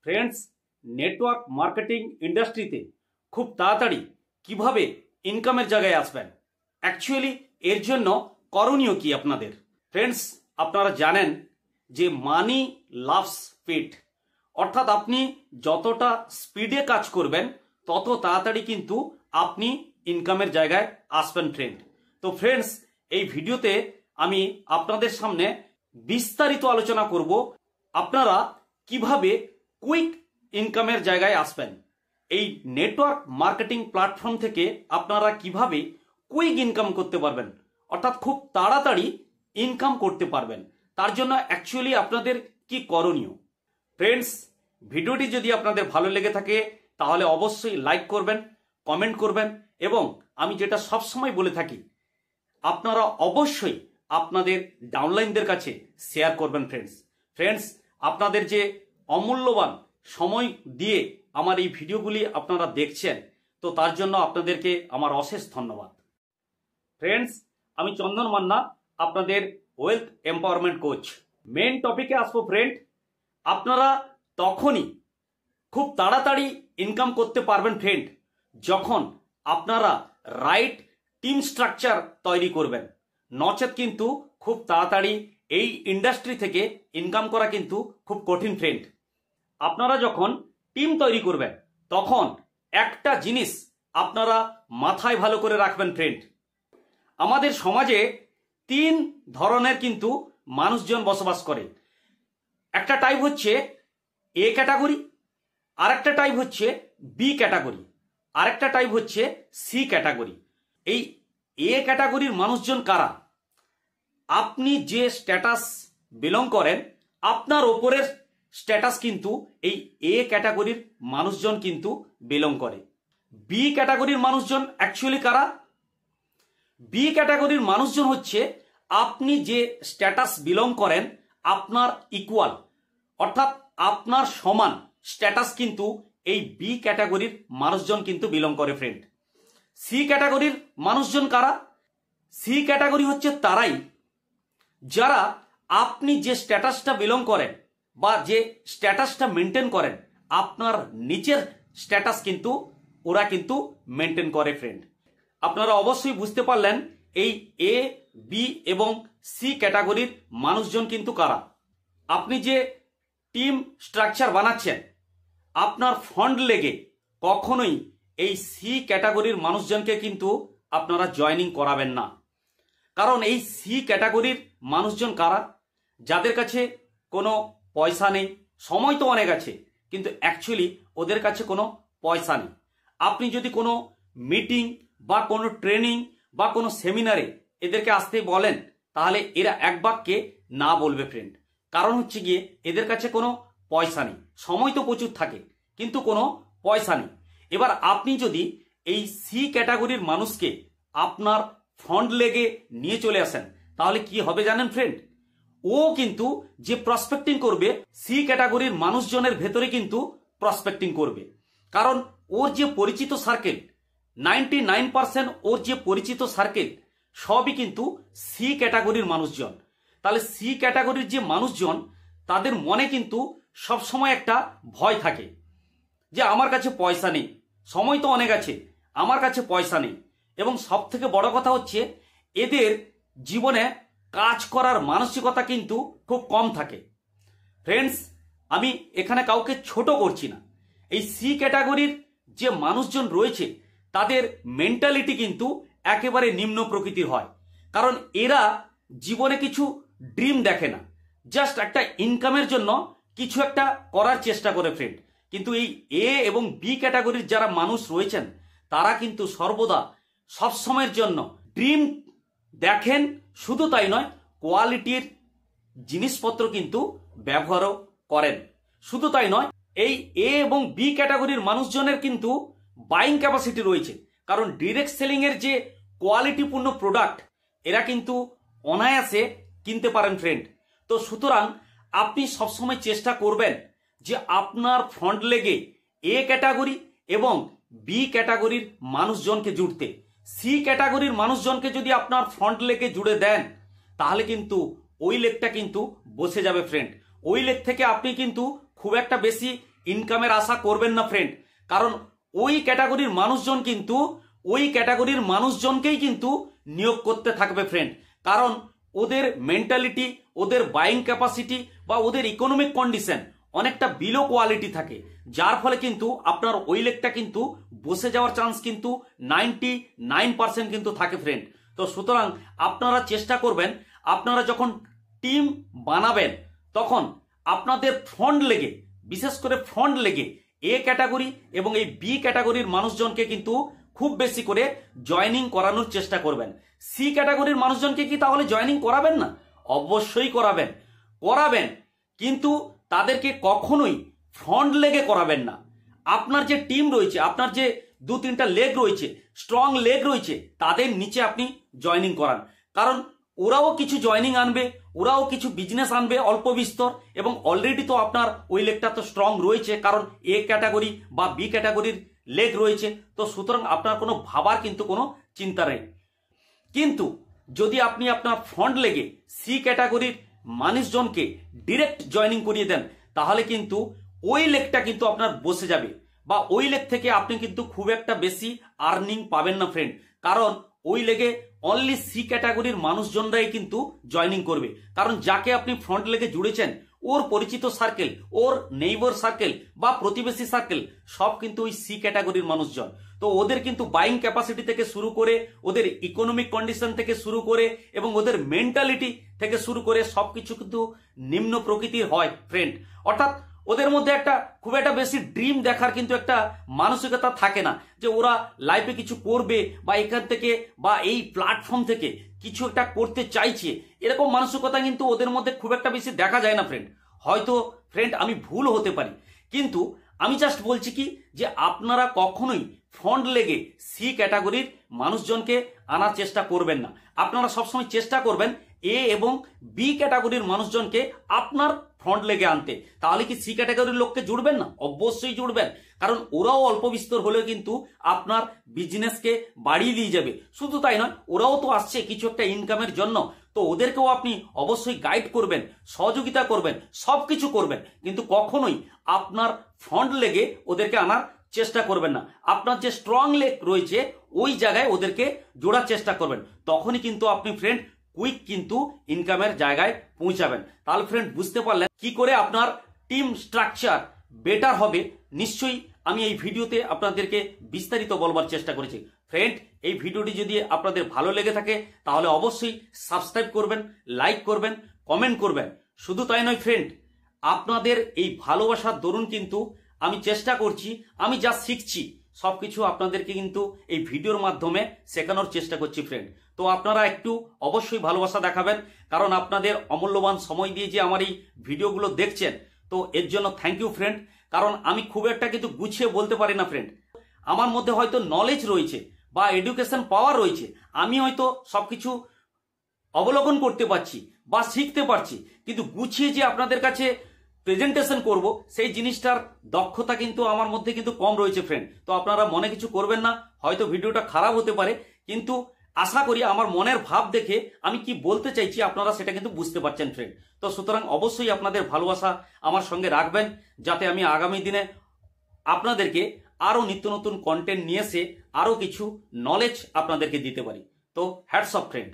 Friends, network marketing ইন্ডাস্ট্রিতে খুব তাড়াতাড়ি কিভাবে ইনকামের জায়গায় আসবেন, অ্যাকচুয়ালি এর জন্য করণীয় কি আপনাদের? ফ্রেন্ডস, আপনারা জানেন যে মানি লাভস স্পিড, অর্থাৎ আপনি যতটা স্পিডে কাজ করবেন তত তাড়াতাড়ি কিন্তু আপনি ইনকামের জায়গায় আসবেন ফ্রেন্ড। তো ফ্রেন্ডস, এই ভিডিওতে আমি আপনাদের সামনে বিস্তারিত আলোচনা করব আপনারা কিভাবে কুইক ইনকামের জায়গায় আসবেন। এই নেটওয়ার্ক মার্কেটিং প্ল্যাটফর্ম থেকে আপনারা কিভাবে কুইক ইনকাম করতে পারবেন, অর্থাৎ খুব তাড়াতাড়ি ইনকাম করতে পারবেন। তার জন্য অ্যাকচুয়ালি আপনাদের কি করণীয়? ফ্রেন্ডস, ভিডিওটি যদি আপনাদের ভালো লেগে থাকে তাহলে অবশ্যই লাইক করবেন, কমেন্ট করবেন এবং আমি যেটা সবসময় বলে থাকি আপনারা অবশ্যই আপনাদের ডাউনলাইনদের কাছে শেয়ার করবেন। ফ্রেন্ডস, আপনাদের যে অমূল্যবান সময় দিয়ে আমার এই ভিডিওগুলি আপনারা দেখছেন, তো তার জন্য আপনাদেরকে আমার অশেষ ধন্যবাদ। ফ্রেন্ডস, আমি চন্দন মান্না, আপনাদের ওয়েলথ এম্পাওয়ারমেন্ট কোচ। মেন টপিকে আসবো ফ্রেন্ড। আপনারা তখনই খুব তাড়াতাড়ি ইনকাম করতে পারবেন ফ্রেন্ড যখন আপনারা রাইট টিম স্ট্রাকচার তৈরি করবেন। নচেত কিন্তু খুব তাড়াতাড়ি এই ইন্ডাস্ট্রি থেকে ইনকাম করা কিন্তু খুব কঠিন ফ্রেন্ড। আপনারা যখন টিম তৈরি করবেন তখন একটা জিনিস আপনারা মাথায় ভালো করে রাখবেন ফ্রেন্ড। আমাদের সমাজে তিন ধরনের কিন্তু মানুষজন বসবাস করে। একটা টাইপ হচ্ছে এ ক্যাটাগরি, আরেকটা টাইপ হচ্ছে বি ক্যাটাগরি, আরেকটা টাইপ হচ্ছে সি ক্যাটাগরি। এই এ ক্যাটাগরির মানুষজন কারা? আপনি যে স্ট্যাটাস বিলং করেন আপনার ওপরের স্ট্যাটাস কিন্তু এই এ ক্যাটাগরির মানুষজন কিন্তু বিলং করে। বি ক্যাটাগরির মানুষজন অ্যাকচুয়ালি কারা? বি ক্যাটাগরির মানুষজন হচ্ছে আপনি যে স্ট্যাটাস বিলং করেন আপনার ইকুয়াল, অর্থাৎ আপনার সমান স্ট্যাটাস কিন্তু এই বি ক্যাটাগরির মানুষজন কিন্তু বিলং করে ফ্রেন্ড। সি ক্যাটাগরির মানুষজন কারা? সি ক্যাটাগরি হচ্ছে তারাই যারা আপনি যে স্ট্যাটাসটা বিলং করেন বা যে স্ট্যাটাসটা মেনটেন করেন আপনার নিচের স্ট্যাটাস কিন্তু ওরা কিন্তু মেনটেন করে ফ্রেন্ড। আপনারা অবশ্যই বুঝতে পারলেন এই এ, বি এবং সি ক্যাটাগরির মানুষজন কিন্তু কারা। আপনি যে টিম স্ট্রাকচার বানাচ্ছেন আপনার ফন্ড লেগে কখনোই এই সি ক্যাটাগরির মানুষজনকে কিন্তু আপনারা জয়েনিং করাবেন না। কারণ এই সি ক্যাটাগরির মানুষজন কারা? যাদের কাছে কোনো পয়সা নেই, সময় তো অনেক আছে কিন্তু অ্যাকচুয়ালি ওদের কাছে কোনো পয়সা নেই। আপনি যদি কোনো মিটিং বা কোনো ট্রেনিং বা কোনো সেমিনারে এদেরকে আসতে বলেন তাহলে এরা এক বাক্যে না বলবে ফ্রেন্ড। কারণ হচ্ছে গিয়ে এদের কাছে কোনো পয়সা নেই, সময় তো প্রচুর থাকে কিন্তু কোনো পয়সা নেই। এবার আপনি যদি এই সি ক্যাটাগরির মানুষকে আপনার ফন্ড লেগে নিয়ে চলে আসেন তাহলে কি হবে জানেন ফ্রেন্ড? ও কিন্তু যে প্রসপেক্টিং করবে সি ক্যাটাগরির মানুষজনের ভেতরে কিন্তু প্রসপেক্টিং করবে। কারণ ওর যে পরিচিত সার্কেল 99% ওর যে পরিচিত সার্কেল সবই কিন্তু সি ক্যাটাগরির মানুষজন। তাহলে সি ক্যাটাগরির যে মানুষজন তাদের মনে কিন্তু সবসময় একটা ভয় থাকে যে আমার কাছে পয়সা নেই, সময় তো অনেক আছে, আমার কাছে পয়সা নেই। এবং সব থেকে বড় কথা হচ্ছে এদের জীবনে কাজ করার মানসিকতা কিন্তু খুব কম থাকে। ফ্রেন্ডস, আমি এখানে কাউকে ছোট করছি না। এই সি ক্যাটাগরির যে মানুষজন রয়েছে তাদের মেন্টালিটি কিন্তু একেবারে নিম্ন প্রকৃতির হয়। কারণ এরা জীবনে কিছু ড্রিম দেখে না, জাস্ট একটা ইনকামের জন্য কিছু একটা করার চেষ্টা করে ফ্রেন্ড। কিন্তু এই এ এবং বি ক্যাটাগরির যারা মানুষ রয়েছেন তারা কিন্তু সর্বদা সবসময়ের জন্য ড্রিম দেখেন, শুধু তাই নয় কোয়ালিটির জিনিসপত্র কিন্তু ব্যবহারও করেন। শুধু তাই নয় এই এ এবং বি ক্যাটাগরির মানুষজনের কিন্তু বাইং ক্যাপাসিটি রয়েছে। কারণ ডিরেক্ট সেলিং এর যে কোয়ালিটিপূর্ণ প্রোডাক্ট এরা কিন্তু অনায়াসে কিনতে পারেন ফ্রেন্ড। তো সুতরাং আপনি সবসময় চেষ্টা করবেন যে আপনার ফন্ড লেগে এ ক্যাটাগরি এবং বি ক্যাটাগরির মানুষজনকে জুড়তে। সি ক্যাটাগরির মানুষজনকে যদি আপনার ফন্ড লেগে জুড়ে দেন তাহলে কিন্তু ওই লেগটা কিন্তু বসে যাবে ফ্রেন্ড। ওই লেগ থেকে আপনি কিন্তু খুব একটা বেশি ইনকামের আশা করবেন না ফ্রেন্ড, কারণ ওই ক্যাটাগরির মানুষজনকেই কিন্তু নিয়োগ করতে থাকবে ফ্রেন্ড। কারণ ওদের মেন্টালিটি, ওদের বাইং ক্যাপাসিটি বা ওদের ইকোনমিক কন্ডিশন অনেকটা বিলো কোয়ালিটি থাকে, যার ফলে কিন্তু আপনার ওই লেগটা কিন্তু বসে যাওয়ার চান্স কিন্তু 99% কিন্তু থাকে ফ্রেন্ড। তো সুতরাং আপনারা চেষ্টা করবেন, আপনারা যখন টিম বানাবেন তখন আপনাদের ফ্রন্ট লেগে, বিশেষ করে ফ্রন্ট লেগে এ ক্যাটাগরি এবং এই বি ক্যাটাগরির মানুষজনকে কিন্তু খুব বেশি করে জয়েনিং করানোর চেষ্টা করবেন। সি ক্যাটাগরির মানুষজনকে কি তাহলে জয়েনিং করাবেন না? অবশ্যই করাবেন, কিন্তু তাদেরকে কখনোই ফ্রন্ট লেগে করাবেন না। আপনার যে টিম রয়েছে, আপনার যে 2-3টা লেগ রয়েছে, স্ট্রং লেগ রয়েছে, তাদের নিচে আপনি জয়েনিং করান। কারণ ওরাও কিছু জয়েনিং আনবে, ওরাও কিছু বিজনেস আনবে অল্প বিস্তর, এবং অলরেডি তো আপনার ওই লেগটা তো স্ট্রং রয়েছে, কারণ এ ক্যাটাগরি বা বি ক্যাটাগরির লেগ রয়েছে। তো সুতরাং আপনার কোনো ভাবার কিন্তু কোনো চিন্তা নেই। কিন্তু যদি আপনি আপনার ফ্রন্ট লেগে সি ক্যাটাগরির মানুষজনকে ডিরেক্ট জয়েনিং করিয়ে দেন, তাহলে কিন্তু ওই লেগটা কিন্তু আপনার বসে যাবে, বা ওই লেগ থেকে আপনি কিন্তু খুব একটা বেশি আর্নিং পাবেন না ফ্রেন্ড। কারণ ওই লেগে অনলি সি ক্যাটাগরির মানুষজনরাই কিন্তু জয়েনিং করবে। কারণ যাকে আপনি ফ্রন্ট লেগে জুড়েছেন, ওর পরিচিত সার্কেল, ওর নেইবার সার্কেল বা প্রতিবেশী সার্কেল সব কিন্তু ওই সি ক্যাটাগরির মানুষজন। তো ওদের কিন্তু বাইং ক্যাপাসিটি থেকে শুরু করে, ওদের ইকোনমিক কন্ডিশন থেকে শুরু করে এবং ওদের মেন্টালিটি থেকে শুরু করে সবকিছু কিন্তু নিম্ন প্রকৃতির হয় ফ্রেন্ড। অর্থাৎ ওদের মধ্যে খুব একটা বেশি ড্রিম দেখার কিন্তু একটা মানসিকতা থাকে না, যে ওরা লাইফে কিছু করবে বা এখান থেকে বা এই প্ল্যাটফর্ম থেকে কিছু একটা করতে চাইছে, এরকম মানসিকতা কিন্তু ওদের মধ্যে খুব একটা বেশি দেখা যায় না ফ্রেন্ড। হয়তো ফ্রেন্ড আমি ভুল হতে পারি, কিন্তু আমি জাস্ট বলছি কি, যে আপনারা কখনোই ফ্রন্ট লেগে সি ক্যাটাগরির মানুষজনকে আনার চেষ্টা করবেন না। আপনারা সবসময় চেষ্টা করবেন এ এবং বি ক্যাটাগরির মানুষজনকে আপনার ফ্রন্ট লেগে আনতে। তাহলে কি সি ক্যাটাগরির লোককে জুড়বেন না? অবশ্যই জুড়বেন, কারণ ওরাও অল্প বিস্তর হলেও কিন্তু আপনার বিজনেসকে বাড়িয়ে দিয়ে যাবে। শুধু তাই নয়, ওরাও তো আসছে কিছু একটা ইনকামের জন্য, তো ওদেরকেও আপনি অবশ্যই গাইড করবেন, সহযোগিতা করবেন, সবকিছু করবেন, কিন্তু কখনোই আপনার ফ্রন্ট লেগে ওদেরকে আনার চেষ্টা করবেন না। আপনার যে স্ট্রং লেগ রয়েছে ওই জায়গায় ওদেরকে জোড়ার চেষ্টা করবেন, তখনই কিন্তু আপনি ফ্রেন্ড কুইক কিন্তু ইনকামের জায়গায় পৌঁছাবেন। তাহলে ফ্রেন্ড বুঝতে পারলেন কি করে আপনার টিম স্ট্রাকচার বেটার হবে। নিশ্চয়ই আমি এই ভিডিওতে আপনাদেরকে বিস্তারিত বলবার চেষ্টা করেছি ফ্রেন্ড। এই ভিডিওটি যদি আপনাদের ভালো লেগে থাকে তাহলে অবশ্যই সাবস্ক্রাইব করবেন, লাইক করবেন, কমেন্ট করবেন। শুধু তাই নয় ফ্রেন্ড, আপনাদের এই ভালোবাসার দরুন কিন্তু আমি চেষ্টা করছি, আমি যা শিখছি সবকিছু আপনাদেরকে কিন্তু এই ভিডিওর মাধ্যমে শেখানোর চেষ্টা করছি ফ্রেন্ড। তো আপনারা একটু অবশ্যই ভালোবাসা দেখাবেন, কারণ আপনাদের অমূল্যবান সময় দিয়ে যে আমার এই ভিডিওগুলো দেখছেন, তো এর জন্য থ্যাংক ইউ ফ্রেন্ড। কারণ আমি খুব একটা কিন্তু গুছিয়ে বলতে পারি না ফ্রেন্ড। আমার মধ্যে হয়তো নলেজ রয়েছে বা এডুকেশন পাওয়ার রয়েছে, আমি হয়তো সবকিছু অবলোকন করতে পারছি বা শিখতে পারছি, কিন্তু গুছিয়ে যে আপনাদের কাছে প্রেজেন্টেশন করব সেই জিনিসটার দক্ষতা কিন্তু আমার মধ্যে কিন্তু কম রয়েছে ফ্রেন্ড। তো আপনারা মনে কিছু করবেন না, হয়তো ভিডিওটা খারাপ হতে পারে, কিন্তু আশা করি আমার মনের ভাব দেখে আমি কি বলতে চাইছি আপনারা সেটা কিন্তু বুঝতে পারছেন ফ্রেন্ড। তো সুতরাং অবশ্যই আপনাদের ভালোবাসা আমার সঙ্গে রাখবেন, যাতে আমি আগামী দিনে আপনাদেরকে আরো নিত্য নতুন কন্টেন্ট নিয়ে এসে আরো কিছু নলেজ আপনাদেরকে দিতে পারি। তো হ্যাটস অফ ফ্রেন্ড।